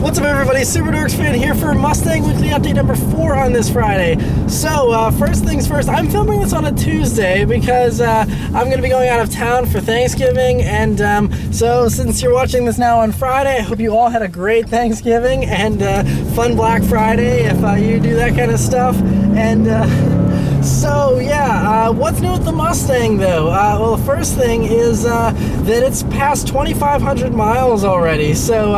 What's up, everybody? Super Dorks fan here for Mustang Weekly Update number 4 on this Friday. So, first things first, I'm filming this on a Tuesday because I'm going to be going out of town for Thanksgiving, and so since you're watching this now on Friday, I hope you all had a great Thanksgiving and fun Black Friday if you do that kind of stuff. And so yeah, what's new with the Mustang though? Well, the first thing is that it's past 2,500 miles already. So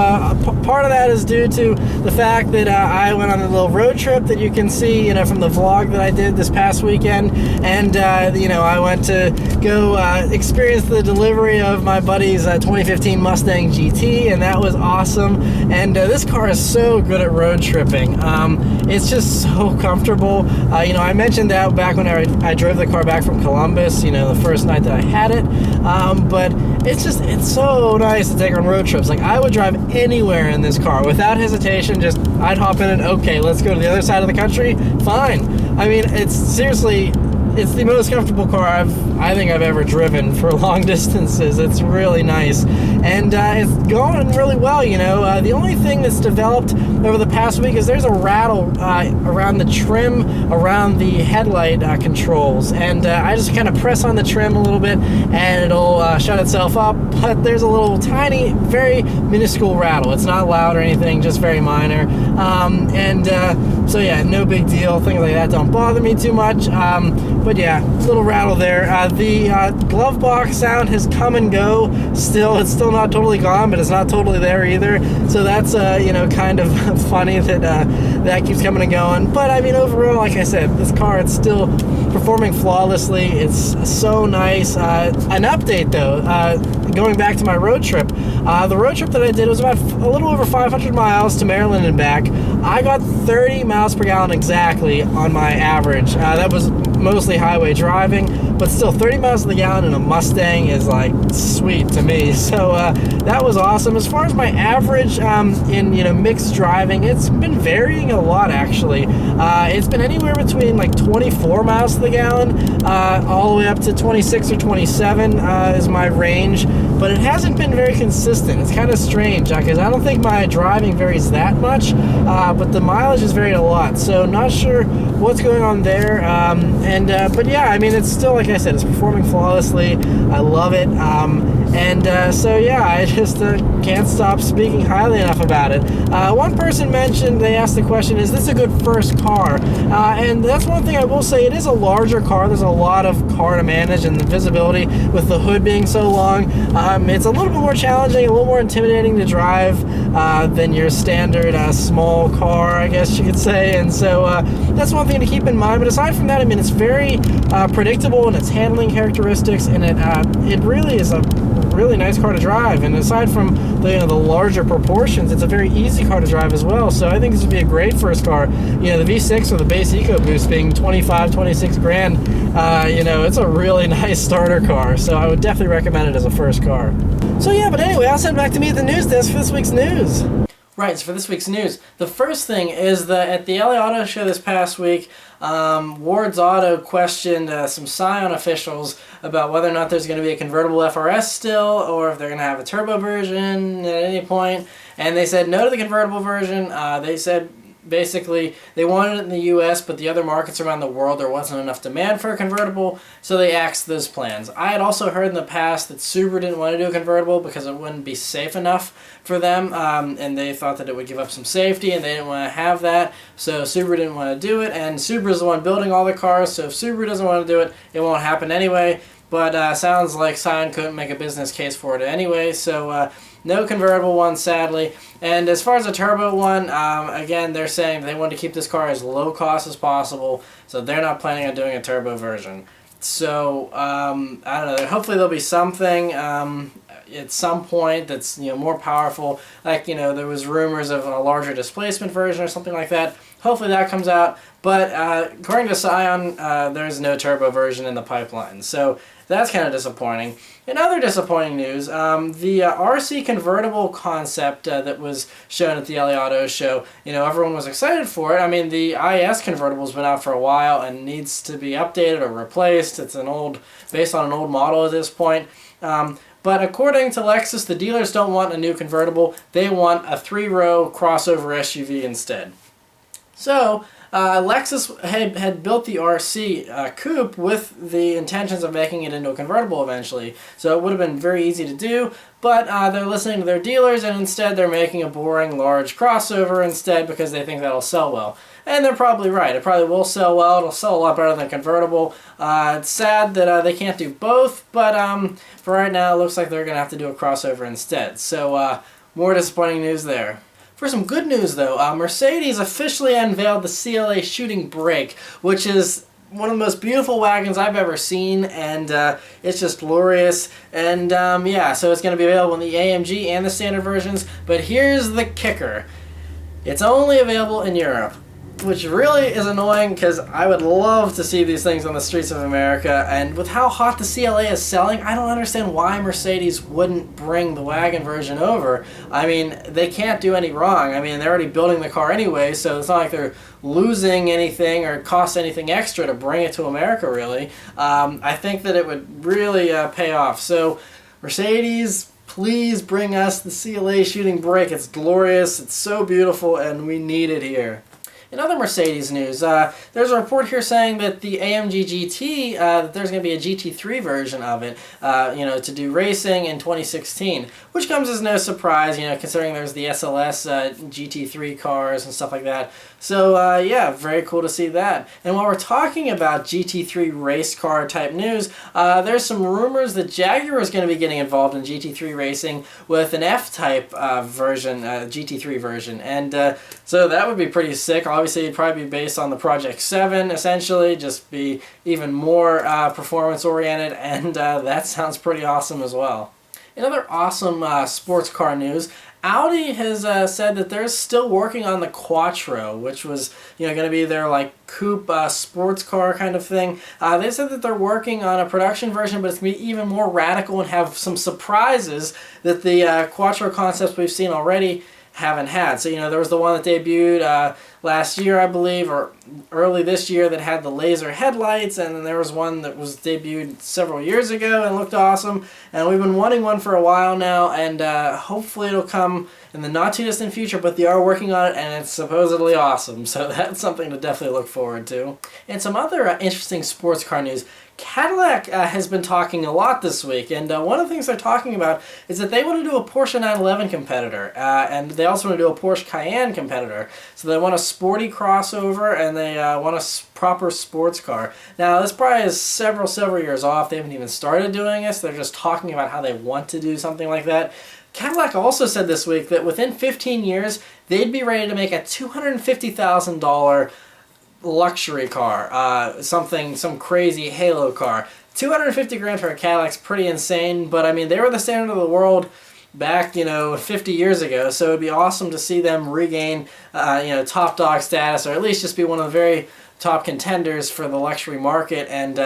part of that is due to the fact that I went on a little road trip that you can see, from the vlog that I did this past weekend, and I went to go experience the delivery of my buddy's 2015 Mustang GT, and that was awesome. And this car is so good at road tripping. It's just so comfortable. I mentioned that back when I drove the car back from Columbus, the first night that I had it. But it's so nice to take on road trips. Like, I would drive anywhere in this car without hesitation. Just, I'd hop in and, okay, let's go to the other side of the country. Fine. I mean, it's the most comfortable car I think I've ever driven for long distances. It's really nice, and it's going really well. The only thing that's developed over the past week is there's a rattle around the trim, around the headlight controls, and I just kind of press on the trim a little bit, and it'll shut itself up. But there's a little tiny, very minuscule rattle. It's not loud or anything, just very minor. So yeah, no big deal. Things like that don't bother me too much. But yeah, little rattle there. The glove box sound has come and go. It's still not totally gone, but it's not totally there either. So that's kind of funny that that keeps coming and going. But I mean, overall, like I said, this car, it's still performing flawlessly. It's so nice. An update though, going back to my road trip. The road trip that I did was about a little over 500 miles to Maryland and back. I got 30 miles per gallon exactly on my average. That was mostly highway driving, but still 30 miles to the gallon in a Mustang is like sweet to me. So that was awesome. As far as my average in mixed driving, it's been varying a lot actually. It's been anywhere between like 24 miles to the gallon all the way up to 26 or 27 is my range, but it hasn't been very consistent. It's kind of strange because I don't think my driving varies that much, but the mileage has varied a lot, so not sure what's going on there. But yeah, I mean, it's still, like I said, it's performing flawlessly. I love it. So yeah, I just can't stop speaking highly enough about it. One person mentioned, they asked the question, is this a good first car? And that's one thing I will say, it is a larger car. There's a lot of car to manage, and the visibility with the hood being so long, it's a little bit more challenging, a little more intimidating to drive than your standard small car, I guess you could say. And so that's one thing to keep in mind. But aside from that, I mean, it's very predictable in its handling characteristics, and it really is a really nice car to drive. And aside from the larger proportions, it's a very easy car to drive as well. So I think this would be a great first car. The V6 or the base EcoBoost being 26 grand, it's a really nice starter car. So I would definitely recommend it as a first car. So yeah, but anyway, I'll send back to me at the news desk for this week's news. Right, so for this week's news, the first thing is that at the LA Auto Show this past week, Ward's Auto questioned some Scion officials about whether or not there's going to be a convertible FRS still, or if they're going to have a turbo version at any point. And they said no to the convertible version. They said basically they wanted it in the US, but the other markets around the world there wasn't enough demand for a convertible, so they axed those plans. I had also heard in the past that Subaru didn't want to do a convertible because it wouldn't be safe enough for them, and they thought that it would give up some safety, and they didn't want to have that, so Subaru didn't want to do it. And Subaru's the one building all the cars, so if Subaru doesn't want to do it, it won't happen anyway. But sounds like Scion couldn't make a business case for it anyway, so no convertible one, sadly. And as far as the turbo one, again, they're saying they want to keep this car as low cost as possible, so they're not planning on doing a turbo version. So, I don't know, hopefully there'll be something at some point that's more powerful. Like, there was rumors of a larger displacement version or something like that. Hopefully that comes out. But according to Scion, there's no turbo version in the pipeline. So that's kind of disappointing. In other disappointing news, the RC Convertible concept that was shown at the LA Auto Show, everyone was excited for it. I mean, the IS convertible's been out for a while and needs to be updated or replaced. It's based on an old model at this point. But according to Lexus, the dealers don't want a new convertible. They want a 3-row crossover SUV instead. So, Lexus had built the RC coupe with the intentions of making it into a convertible eventually. So it would have been very easy to do, but they're listening to their dealers, and instead they're making a boring large crossover instead because they think that'll sell well. And they're probably right. It probably will sell well. It'll sell a lot better than a convertible. It's sad that they can't do both, but for right now it looks like they're going to have to do a crossover instead. So more disappointing news there. For some good news though, Mercedes officially unveiled the CLA Shooting Brake, which is one of the most beautiful wagons I've ever seen, and it's just glorious. And yeah, so it's going to be available in the AMG and the standard versions, but here's the kicker. It's only available in Europe, which really is annoying because I would love to see these things on the streets of America, and with how hot the CLA is selling, I don't understand why Mercedes wouldn't bring the wagon version over. I mean, they can't do any wrong. I mean, they're already building the car anyway, so it's not like they're losing anything or cost anything extra to bring it to America, really. I think that it would really pay off. So, Mercedes, please bring us the CLA Shooting Brake. It's glorious, it's so beautiful, and we need it here. In other Mercedes news, there's a report here saying that the AMG GT, that there's going to be a GT3 version of it, to do racing in 2016, which comes as no surprise, considering there's the SLS GT3 cars and stuff like that. So, yeah, very cool to see that. And while we're talking about GT3 race car type news, there's some rumors that Jaguar is going to be getting involved in GT3 racing with an F-type version, GT3 version. And so that would be pretty sick. Obviously, it'd probably be based on the Project 7, essentially, just be even more performance-oriented, and that sounds pretty awesome as well. In other awesome sports car news, Audi has said that they're still working on the Quattro, which was going to be their coupe sports car kind of thing. They said that they're working on a production version, but it's going to be even more radical and have some surprises that the Quattro concepts we've seen already haven't had. So, there was the one that debuted last year, I believe, or early this year, that had the laser headlights, and then there was one that was debuted several years ago and looked awesome, and we've been wanting one for a while now, and hopefully it'll come in the not too distant future, but they are working on it, and it's supposedly awesome, so that's something to definitely look forward to. And some other interesting sports car news. Cadillac has been talking a lot this week, and one of the things they're talking about is that they want to do a Porsche 911 competitor, and they also want to do a Porsche Cayenne competitor. So they want a sporty crossover, and they want a proper sports car. Now, this probably is several years off. They haven't even started doing this. They're just talking about how they want to do something like that. Cadillac also said this week that within 15 years, they'd be ready to make a $250,000 luxury car, some crazy halo car. 250 grand for a Cadillac's pretty insane, but I mean, they were the standard of the world back 50 years ago, so it'd be awesome to see them regain top dog status, or at least just be one of the very top contenders for the luxury market. And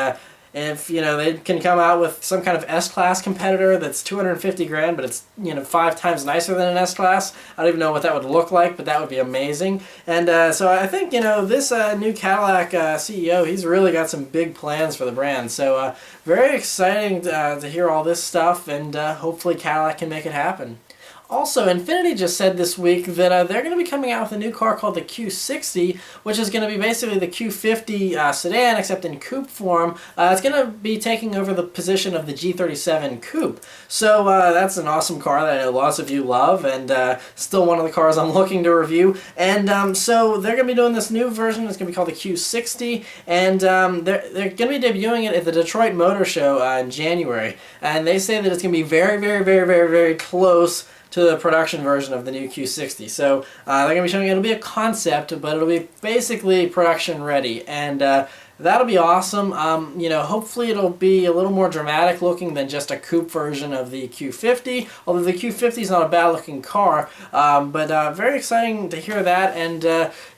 if they can come out with some kind of S-Class competitor that's 250 grand, but it's 5 times nicer than an S-Class, I don't even know what that would look like, but that would be amazing. And so I think this new Cadillac CEO, he's really got some big plans for the brand. So very exciting to hear all this stuff, and hopefully Cadillac can make it happen. Also, Infiniti just said this week that they're going to be coming out with a new car called the Q60, which is going to be basically the Q50 sedan, except in coupe form. It's going to be taking over the position of the G37 coupe. So that's an awesome car that I know lots of you love, and still one of the cars I'm looking to review. And so they're going to be doing this new version. It's going to be called the Q60, and they're going to be debuting it at the Detroit Motor Show in January. And they say that it's going to be very close to the production version of the new Q60. So they're going to be showing it'll be a concept, but it'll be basically production ready, and that'll be awesome. Hopefully it'll be a little more dramatic looking than just a coupe version of the Q50, although the Q50 is not a bad looking car, but very exciting to hear that, and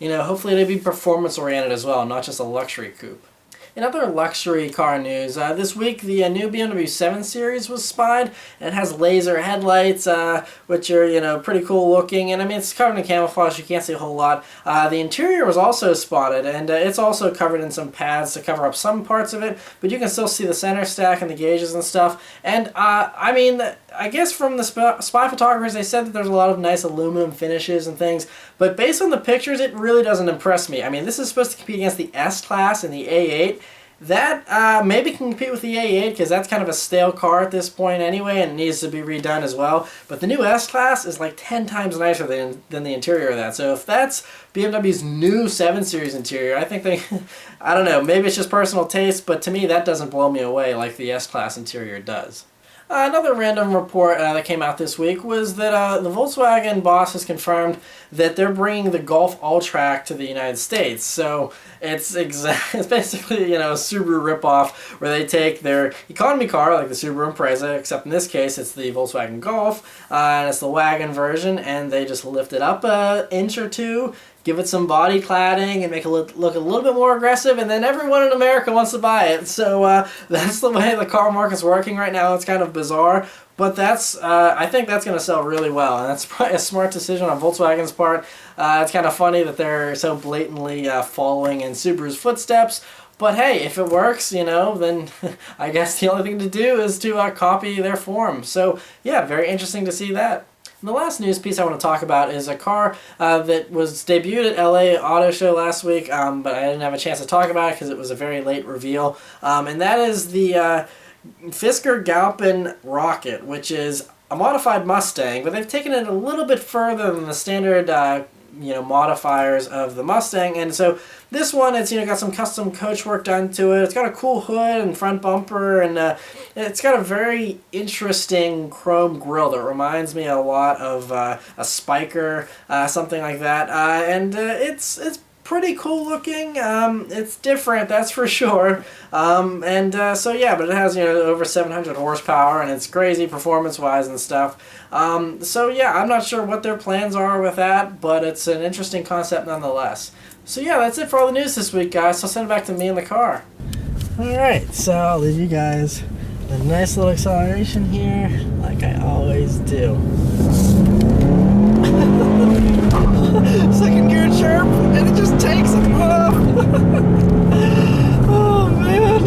hopefully it'll be performance oriented as well, not just a luxury coupe. In other luxury car news, this week the new BMW 7 Series was spied. It has laser headlights, which are, you know, pretty cool looking, and I mean, it's covered in camouflage, you can't see a whole lot. The interior was also spotted, and it's also covered in some pads to cover up some parts of it, but you can still see the center stack and the gauges and stuff. And I mean, I guess from the spy photographers, they said that there's a lot of nice aluminum finishes and things, but based on the pictures, it really doesn't impress me. I mean, this is supposed to compete against the S-Class and the A8. That maybe can compete with the A8 because that's kind of a stale car at this point anyway, and it needs to be redone as well. But the new S-Class is like 10 times nicer than the interior of that. So if that's BMW's new 7 Series interior, I think they, I don't know, maybe it's just personal taste, but to me that doesn't blow me away like the S-Class interior does. Another random report that came out this week was that the Volkswagen boss has confirmed that they're bringing the Golf Alltrack to the United States. So it's basically, you know, a Subaru ripoff where they take their economy car like the Subaru Impreza, except in this case it's the Volkswagen Golf, and it's the wagon version, and they just lift it up an inch or two, give it some body cladding and make it look a little bit more aggressive, and then everyone in America wants to buy it. So that's the way the car market's working right now. It's kind of bizarre, but that's I think that's going to sell really well, and that's probably a smart decision on Volkswagen's part. It's kind of funny that they're so blatantly following in Subaru's footsteps. But hey, if it works, you know, then I guess the only thing to do is to copy their form. So yeah, very interesting to see that. And the last news piece I want to talk about is a car that was debuted at LA Auto Show last week, but I didn't have a chance to talk about it because it was a very late reveal. And that is the Fisker Galpin Rocket, which is a modified Mustang, but they've taken it a little bit further than the standard you know, modifiers of the Mustang. And so this one, it's, you know, got some custom coach work done to it. It's got a cool hood and front bumper, and it's got a very interesting chrome grille that reminds me a lot of a Spiker, something like that. And it's pretty cool looking. It's different, that's for sure. So yeah, but it has, you know, over 700 horsepower, and it's crazy performance-wise and stuff. So yeah, I'm not sure what their plans are with that, but it's an interesting concept nonetheless. So yeah, that's it for all the news this week, guys. So send it back to me in the car. Alright, so I'll leave you guys a nice little acceleration here, like I always do. Second gear chirp, and it just takes it off. Oh man.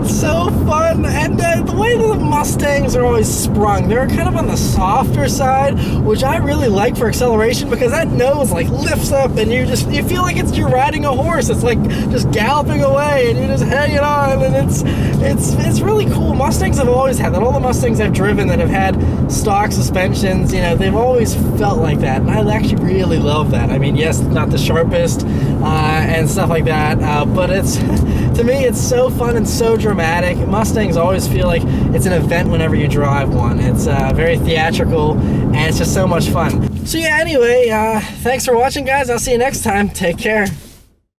So fun, and the way the Mustangs are always sprung, they're kind of on the softer side, which I really like for acceleration, because that nose like lifts up and you feel like you're riding a horse. It's like just galloping away and you're just hanging on, and it's really cool. Mustangs have always had that. All the Mustangs I've driven that have had stock suspensions, you know, they've always felt like that, and I actually really love that. I mean, yes, it's not the sharpest and stuff like that, but it's to me it's so fun and so dramatic. Mustangs always feel like it's an event whenever you drive one. It's very theatrical, and it's just so much fun. So yeah, anyway, thanks for watching, guys. I'll see you next time. Take care.